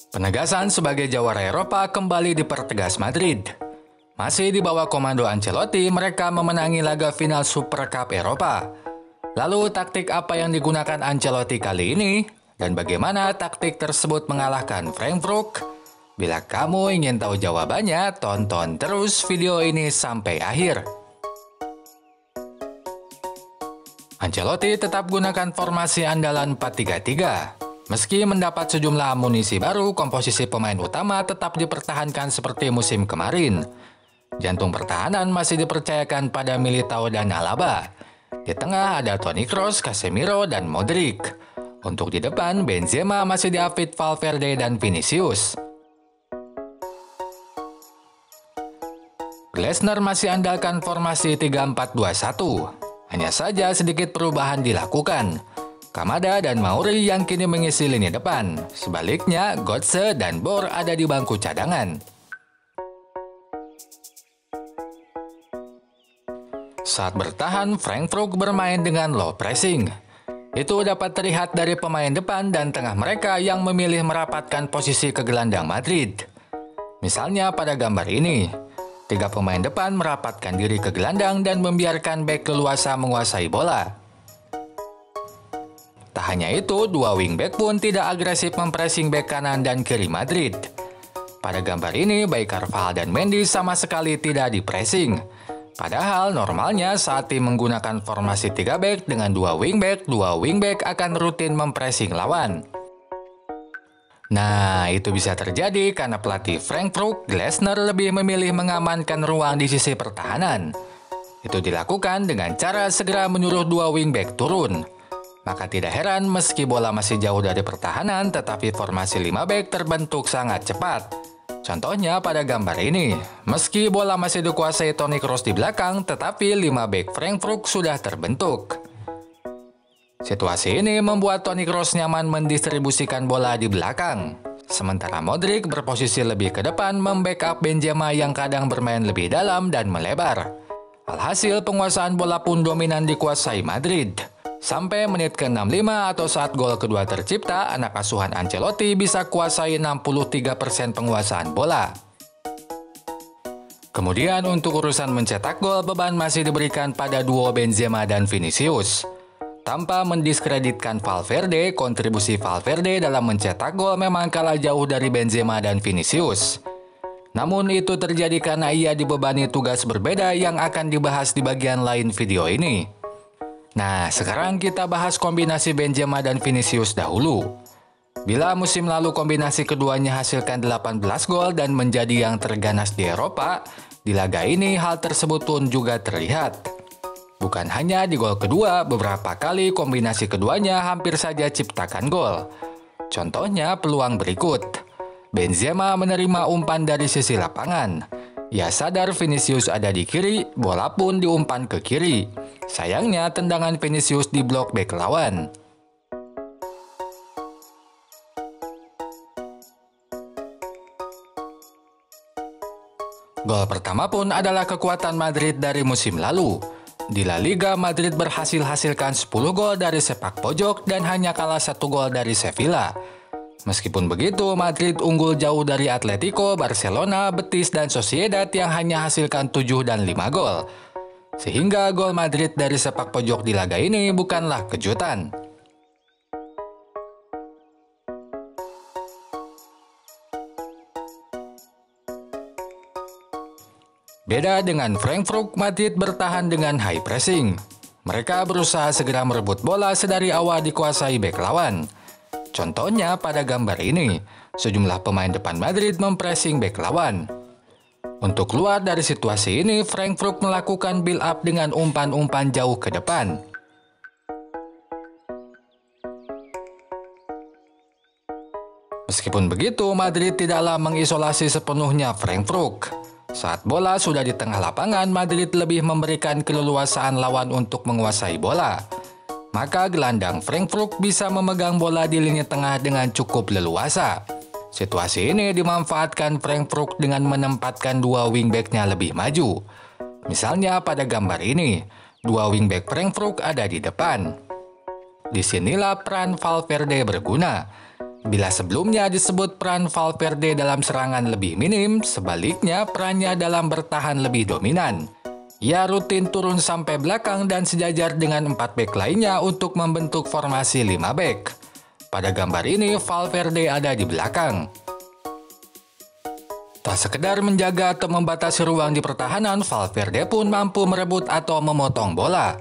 Penegasan sebagai jawara Eropa kembali dipertegas Madrid. Masih di bawah komando Ancelotti, mereka memenangi laga final Super Cup Eropa. Lalu taktik apa yang digunakan Ancelotti kali ini? Dan bagaimana taktik tersebut mengalahkan Frankfurt? Bila kamu ingin tahu jawabannya, tonton terus video ini sampai akhir. Ancelotti tetap gunakan formasi andalan 4-3-3. Meski mendapat sejumlah amunisi baru, komposisi pemain utama tetap dipertahankan seperti musim kemarin. Jantung pertahanan masih dipercayakan pada Militao dan Alaba. Di tengah ada Toni Kroos, Casemiro, dan Modric. Untuk di depan, Benzema masih diapit Valverde dan Vinicius. Glasner masih andalkan formasi 3-4-2-1. Hanya saja sedikit perubahan dilakukan. Kamada dan Mauri yang kini mengisi lini depan. Sebaliknya, Götze dan Bor ada di bangku cadangan. Saat bertahan, Frankfurt bermain dengan low pressing. Itu dapat terlihat dari pemain depan dan tengah mereka yang memilih merapatkan posisi ke gelandang Madrid. Misalnya pada gambar ini, 3 pemain depan merapatkan diri ke gelandang dan membiarkan bek leluasa menguasai bola. Tak hanya itu, 2 wingback pun tidak agresif mempressing bek kanan dan kiri Madrid. Pada gambar ini, baik Carvajal dan Mendy sama sekali tidak dipressing. Padahal normalnya saat tim menggunakan formasi 3 back dengan 2 wingback akan rutin mempressing lawan. Nah, itu bisa terjadi karena pelatih Frankfurt, Glasner, lebih memilih mengamankan ruang di sisi pertahanan. Itu dilakukan dengan cara segera menyuruh 2 wingback turun. Maka tidak heran meski bola masih jauh dari pertahanan, tetapi formasi 5 back terbentuk sangat cepat. Contohnya pada gambar ini, meski bola masih dikuasai Toni Kroos di belakang, tetapi 5 back Frankfurt sudah terbentuk. Situasi ini membuat Toni Kroos nyaman mendistribusikan bola di belakang. Sementara Modric berposisi lebih ke depan membackup Benzema yang kadang bermain lebih dalam dan melebar. Alhasil penguasaan bola pun dominan dikuasai Madrid. Sampai menit ke-65 atau saat gol kedua tercipta, anak asuhan Ancelotti bisa kuasai 63% penguasaan bola. Kemudian untuk urusan mencetak gol, beban masih diberikan pada duo Benzema dan Vinicius. Tanpa mendiskreditkan Valverde, kontribusi Valverde dalam mencetak gol memang kalah jauh dari Benzema dan Vinicius. Namun itu terjadi karena ia dibebani tugas berbeda yang akan dibahas di bagian lain video ini. Nah, sekarang kita bahas kombinasi Benzema dan Vinicius dahulu. Bila musim lalu kombinasi keduanya hasilkan 18 gol dan menjadi yang terganas di Eropa, di laga ini hal tersebut pun juga terlihat. Bukan hanya di gol kedua, beberapa kali kombinasi keduanya hampir saja ciptakan gol. Contohnya peluang berikut. Benzema menerima umpan dari sisi lapangan. Ia sadar Vinicius ada di kiri, bola pun diumpan ke kiri. Sayangnya tendangan Vinicius diblok bek lawan. Gol pertama pun adalah kekuatan Madrid dari musim lalu. Di La Liga, Madrid berhasil hasilkan 10 gol dari sepak pojok dan hanya kalah 1 gol dari Sevilla. Meskipun begitu, Madrid unggul jauh dari Atletico, Barcelona, Betis, dan Sociedad yang hanya hasilkan 7 dan 5 gol. Sehingga gol Madrid dari sepak pojok di laga ini bukanlah kejutan. Beda dengan Frankfurt, Madrid bertahan dengan high pressing. Mereka berusaha segera merebut bola sedari awal dikuasai bek lawan. Contohnya pada gambar ini, sejumlah pemain depan Madrid mempressing bek lawan. Untuk keluar dari situasi ini, Frankfurt melakukan build up dengan umpan-umpan jauh ke depan. Meskipun begitu, Madrid tidaklah mengisolasi sepenuhnya Frankfurt. Saat bola sudah di tengah lapangan, Madrid lebih memberikan keleluasaan lawan untuk menguasai bola. Maka gelandang Frankfurt bisa memegang bola di lini tengah dengan cukup leluasa. Situasi ini dimanfaatkan Frankfurt dengan menempatkan 2 wingback-nya lebih maju. Misalnya pada gambar ini, 2 wingback Frankfurt ada di depan. Disinilah peran Valverde berguna. Bila sebelumnya disebut peran Valverde dalam serangan lebih minim, sebaliknya perannya dalam bertahan lebih dominan. Ia rutin turun sampai belakang dan sejajar dengan 4 bek lainnya untuk membentuk formasi 5 bek. Pada gambar ini, Valverde ada di belakang. Tak sekedar menjaga atau membatasi ruang di pertahanan, Valverde pun mampu merebut atau memotong bola.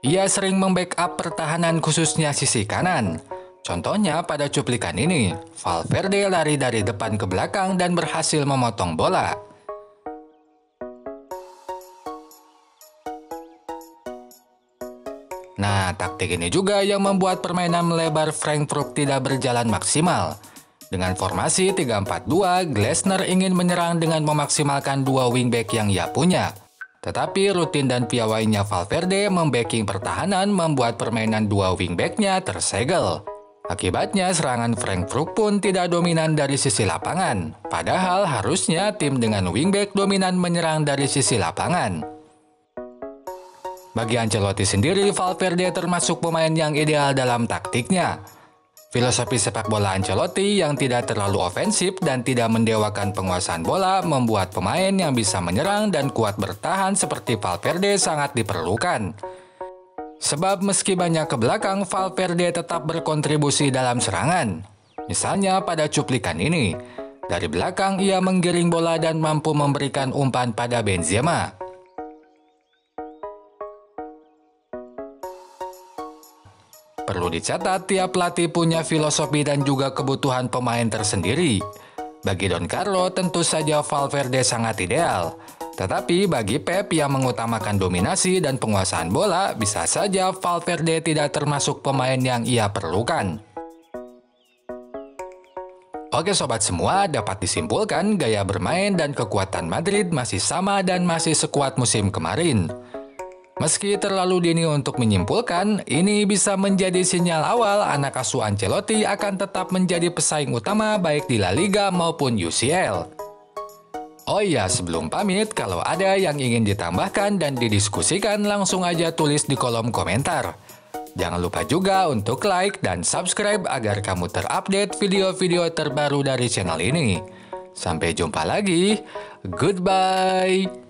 Ia sering membackup pertahanan khususnya sisi kanan. Contohnya pada cuplikan ini, Valverde lari dari depan ke belakang dan berhasil memotong bola. Nah, taktik ini juga yang membuat permainan melebar Frankfurt tidak berjalan maksimal. Dengan formasi 3-4-2, Glasner ingin menyerang dengan memaksimalkan 2 wingback yang ia punya. Tetapi rutin dan piawainya Valverde membacking pertahanan membuat permainan 2 wingbacknya tersegel. Akibatnya serangan Frankfurt pun tidak dominan dari sisi lapangan, padahal harusnya tim dengan wingback dominan menyerang dari sisi lapangan. Bagi Ancelotti sendiri, Valverde termasuk pemain yang ideal dalam taktiknya. Filosofi sepak bola Ancelotti yang tidak terlalu ofensif dan tidak mendewakan penguasaan bola membuat pemain yang bisa menyerang dan kuat bertahan seperti Valverde sangat diperlukan. Sebab meski banyak ke belakang, Valverde tetap berkontribusi dalam serangan. Misalnya pada cuplikan ini, dari belakang ia menggiring bola dan mampu memberikan umpan pada Benzema. Perlu dicatat, tiap pelatih punya filosofi dan juga kebutuhan pemain tersendiri. Bagi Don Carlo, tentu saja Valverde sangat ideal. Tetapi bagi Pep yang mengutamakan dominasi dan penguasaan bola, bisa saja Valverde tidak termasuk pemain yang ia perlukan. Oke sobat semua, dapat disimpulkan gaya bermain dan kekuatan Madrid masih sama dan masih sekuat musim kemarin. Meski terlalu dini untuk menyimpulkan, ini bisa menjadi sinyal awal anak asuh Ancelotti akan tetap menjadi pesaing utama baik di La Liga maupun UCL. Oh iya, sebelum pamit, kalau ada yang ingin ditambahkan dan didiskusikan, langsung aja tulis di kolom komentar. Jangan lupa juga untuk like dan subscribe agar kamu terupdate video-video terbaru dari channel ini. Sampai jumpa lagi, goodbye!